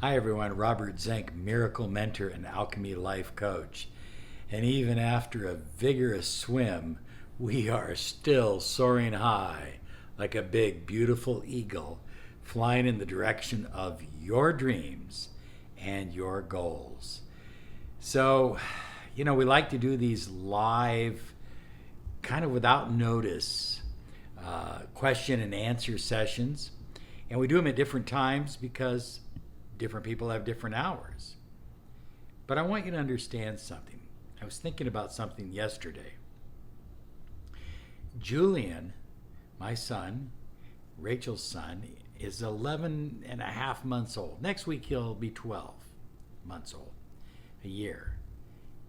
Hi everyone, Robert Zink, miracle mentor and alchemy life coach. And even after a vigorous swim, we are still soaring high like a big, beautiful eagle flying in the direction of your dreams and your goals. So, we like to do these live, kind of without notice, question and answer sessions. And we do them at different times because different people have different hours. But I want you to understand something. I was thinking about something yesterday. Julian, my son, Rachel's son, is 11 and a half months old. Next week he'll be 12 months old, a year.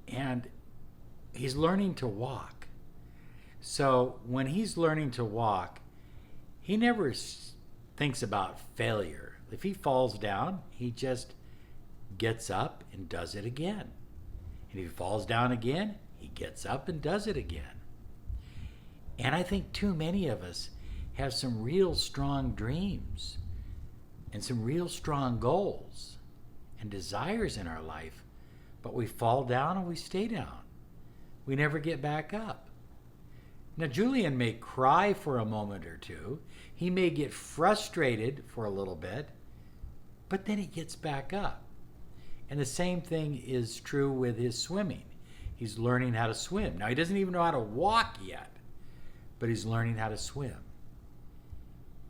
And he's learning to walk. So when he's learning to walk, he never thinks about failure. If he falls down, he just gets up and does it again. And if he falls down again, he gets up and does it again. And I think too many of us have some real strong dreams and some real strong goals and desires in our life, but we fall down and we stay down. We never get back up. Now, Julian may cry for a moment or two. He may get frustrated for a little bit, but then he gets back up. And the same thing is true with his swimming. He's learning how to swim. Now, he doesn't even know how to walk yet, but he's learning how to swim.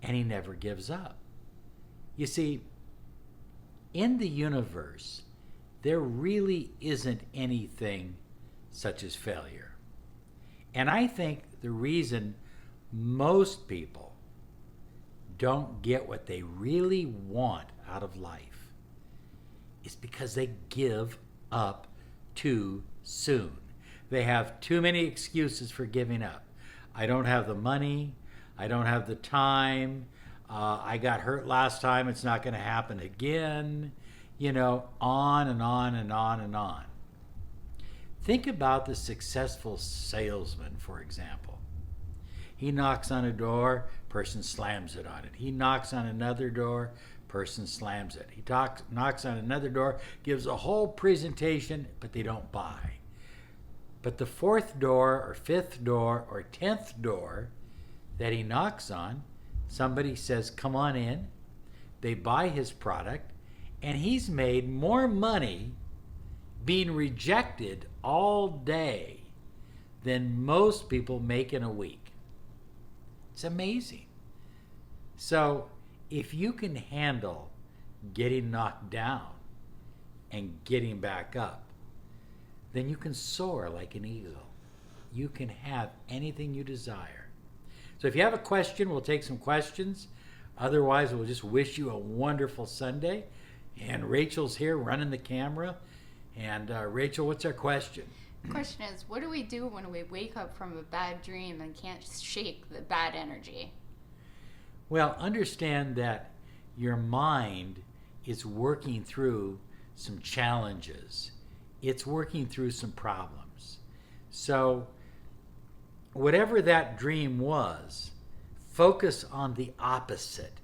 And he never gives up. You see, in the universe, there really isn't anything such as failure. And I think the reason most people don't get what they really want out of life is because they give up too soon. They have too many excuses for giving up. I don't have the money. I don't have the time. I got hurt last time. It's not going to happen again. On and on and on and on. Think about the successful salesman, for example. He knocks on a door, person slams it on it. He knocks on another door, person slams it. He knocks on another door, gives a whole presentation, but they don't buy. But the fourth door or fifth door or 10th door that he knocks on, somebody says, come on in. They buy his product, and he's made more money being rejected all day than most people make in a week. It's amazing. So if you can handle getting knocked down and getting back up, then you can soar like an eagle. You can have anything you desire. So if you have a question, we'll take some questions. Otherwise, we'll just wish you a wonderful Sunday. And Rachel's here running the camera. And Rachel, what's our question? The question is, what do we do when we wake up from a bad dream and can't shake the bad energy? Well, understand that your mind is working through some challenges. It's working through some problems. So whatever that dream was, focus on the opposite.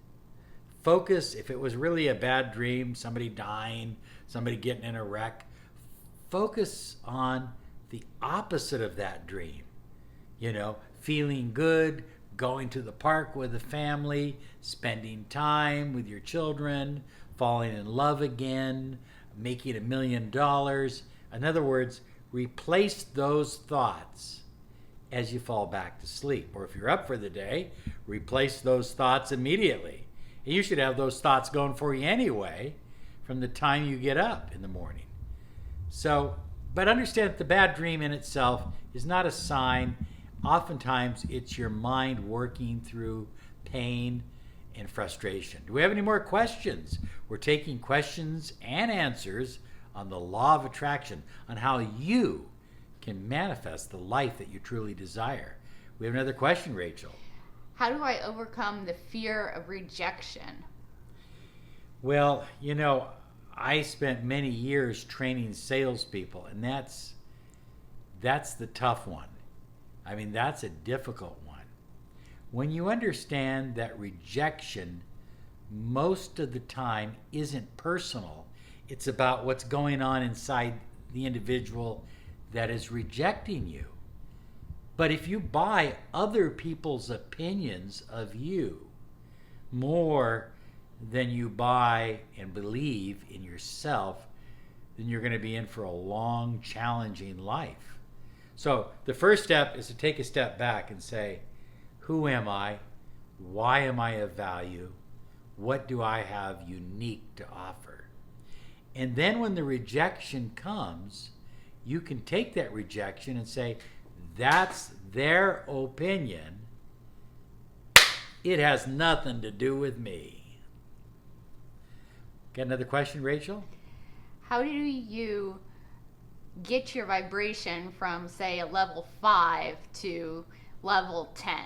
Focus, if it was really a bad dream, somebody dying, somebody getting in a wreck, focus on the opposite of that dream. Feeling good, going to the park with the family, spending time with your children, falling in love again, making $1 million. In other words, replace those thoughts as you fall back to sleep. Or if you're up for the day, replace those thoughts immediately. And you should have those thoughts going for you anyway from the time you get up in the morning. So, but understand that the bad dream in itself is not a sign. Oftentimes, it's your mind working through pain and frustration. Do we have any more questions? We're taking questions and answers on the law of attraction, on how you can manifest the life that you truly desire. We have another question, Rachel. How do I overcome the fear of rejection? Well, I spent many years training salespeople, and that's the tough one. I mean, that's a difficult one. When you understand that rejection most of the time isn't personal. It's about what's going on inside the individual that is rejecting you. But if you buy other people's opinions of you more than you buy and believe in yourself, then you're going to be in for a long, challenging life. So the first step is to take a step back and say, who am I? Why am I of value? What do I have unique to offer? And then when the rejection comes, you can take that rejection and say, that's their opinion. It has nothing to do with me. Got another question, Rachel? How do you get your vibration from, say, a level 5 to level 10?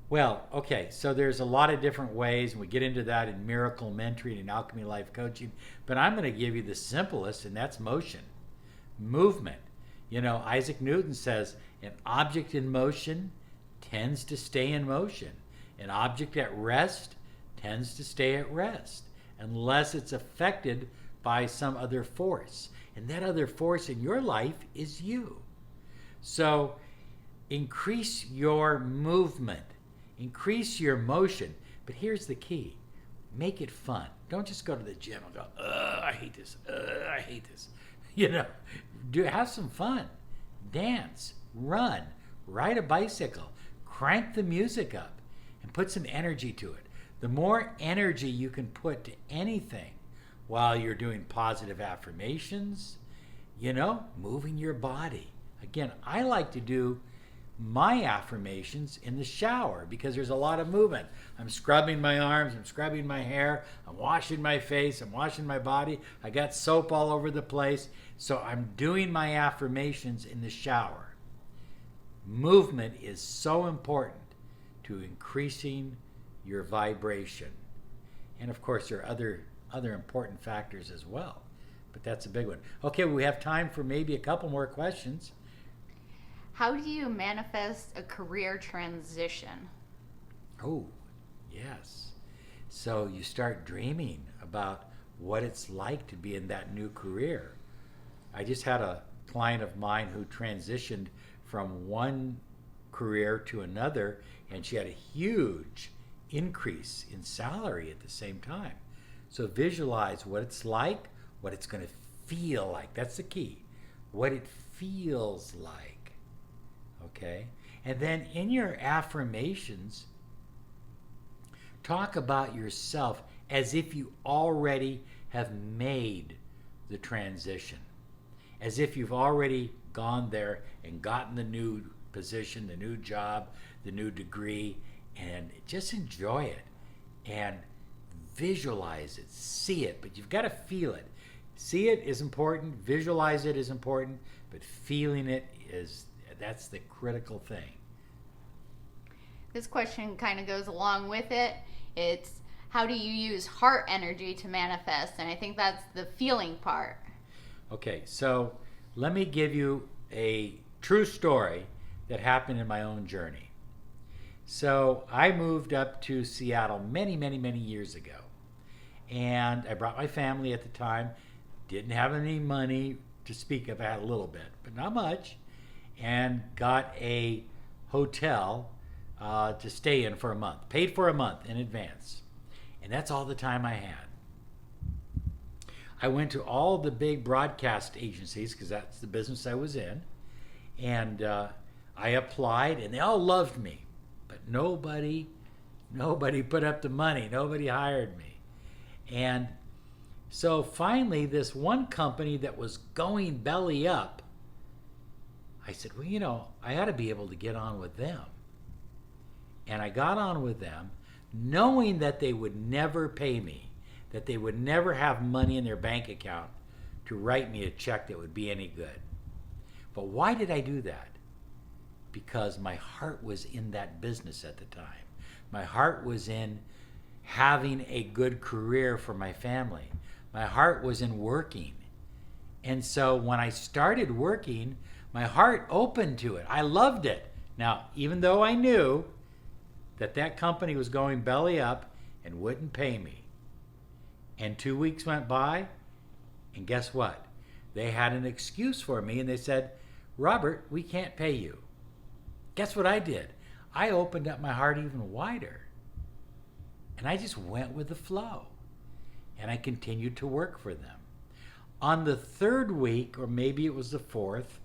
Well, okay, so there's a lot of different ways, and we get into that in Miracle Mentoring and Alchemy Life Coaching, but I'm going to give you the simplest, and that's motion, movement. You know, Isaac Newton says, an object in motion tends to stay in motion. An object at rest tends to stay at rest, unless it's affected by some other force. And that other force in your life is you. So increase your movement, increase your motion. But here's the key. Make it fun. Don't just go to the gym and go, I hate this. I hate this. You know, have some fun. Dance, run, ride a bicycle, crank the music up, and put some energy to it. The more energy you can put to anything while you're doing positive affirmations, you know, moving your body. Again, I like to do my affirmations in the shower because there's a lot of movement. I'm scrubbing my arms, I'm scrubbing my hair, I'm washing my face, I'm washing my body. I got soap all over the place. So I'm doing my affirmations in the shower. Movement is so important to increasing your vibration. And of course, there are other important factors as well. But that's a big one. Okay, we have time for maybe a couple more questions. How do you manifest a career transition? Oh, yes. So you start dreaming about what it's like to be in that new career. I just had a client of mine who transitioned from one career to another, and she had a huge increase in salary at the same time. So visualize what it's like, what it's going to feel like. That's the key. What it feels like. Okay? And then in your affirmations, talk about yourself as if you already have made the transition. As if you've already gone there and gotten the new position, the new job, the new degree, and just enjoy it and visualize it, see it, but you've got to feel it. See it is important, visualize it is important, but feeling it that's the critical thing. This question kind of goes along with it. It's how do you use heart energy to manifest? And I think that's the feeling part. Okay, so let me give you a true story that happened in my own journey. So I moved up to Seattle many, many, many years ago. And I brought my family at the time. Didn't have any money to speak of. I had a little bit, but not much. And got a hotel to stay in for a month. Paid for a month in advance. And that's all the time I had. I went to all the big broadcast agencies because that's the business I was in. And I applied and they all loved me. But nobody put up the money. Nobody hired me. And so finally, this one company that was going belly up, I said, well, you know, I ought to be able to get on with them. And I got on with them knowing that they would never pay me, that they would never have money in their bank account to write me a check that would be any good. But why did I do that? Because my heart was in that business at the time. My heart was in having a good career for my family. My heart was in working. And so when I started working, my heart opened to it. I loved it. Now, even though I knew that company was going belly up and wouldn't pay me. And 2 weeks went by, and guess what? They had an excuse for me, and they said, Robert, we can't pay you. Guess what I did? I opened up my heart even wider. And I just went with the flow. And I continued to work for them. On the third week, or maybe it was the fourth,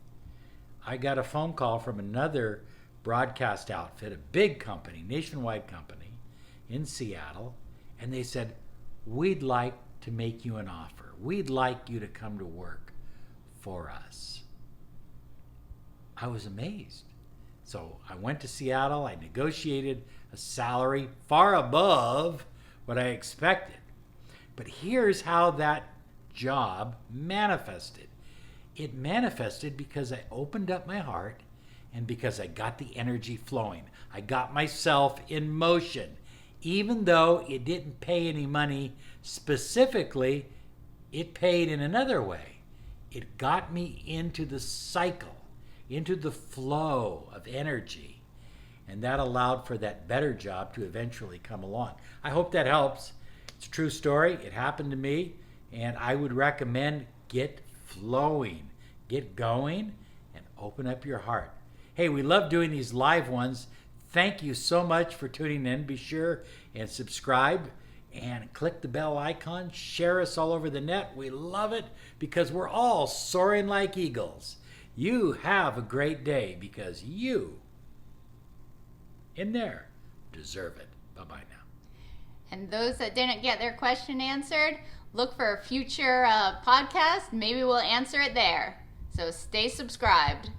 I got a phone call from another broadcast outfit, a big company, nationwide company in Seattle, and they said, we'd like to make you an offer. We'd like you to come to work for us. I was amazed. So I went to Seattle. I negotiated a salary far above what I expected. But here's how that job manifested. It manifested because I opened up my heart and because I got the energy flowing. I got myself in motion. Even though it didn't pay any money specifically, it paid in another way. It got me into the cycle, into the flow of energy. And that allowed for that better job to eventually come along. I hope that helps. It's a true story. It happened to me. And I would recommend get flowing, get going, and open up your heart. Hey, we love doing these live ones. Thank you so much for tuning in. Be sure and subscribe and click the bell icon. Share us all over the net. We love it because we're all soaring like eagles. You have a great day because you, in there, deserve it. Bye-bye now. And those that didn't get their question answered, look for a future podcast. Maybe we'll answer it there. So stay subscribed.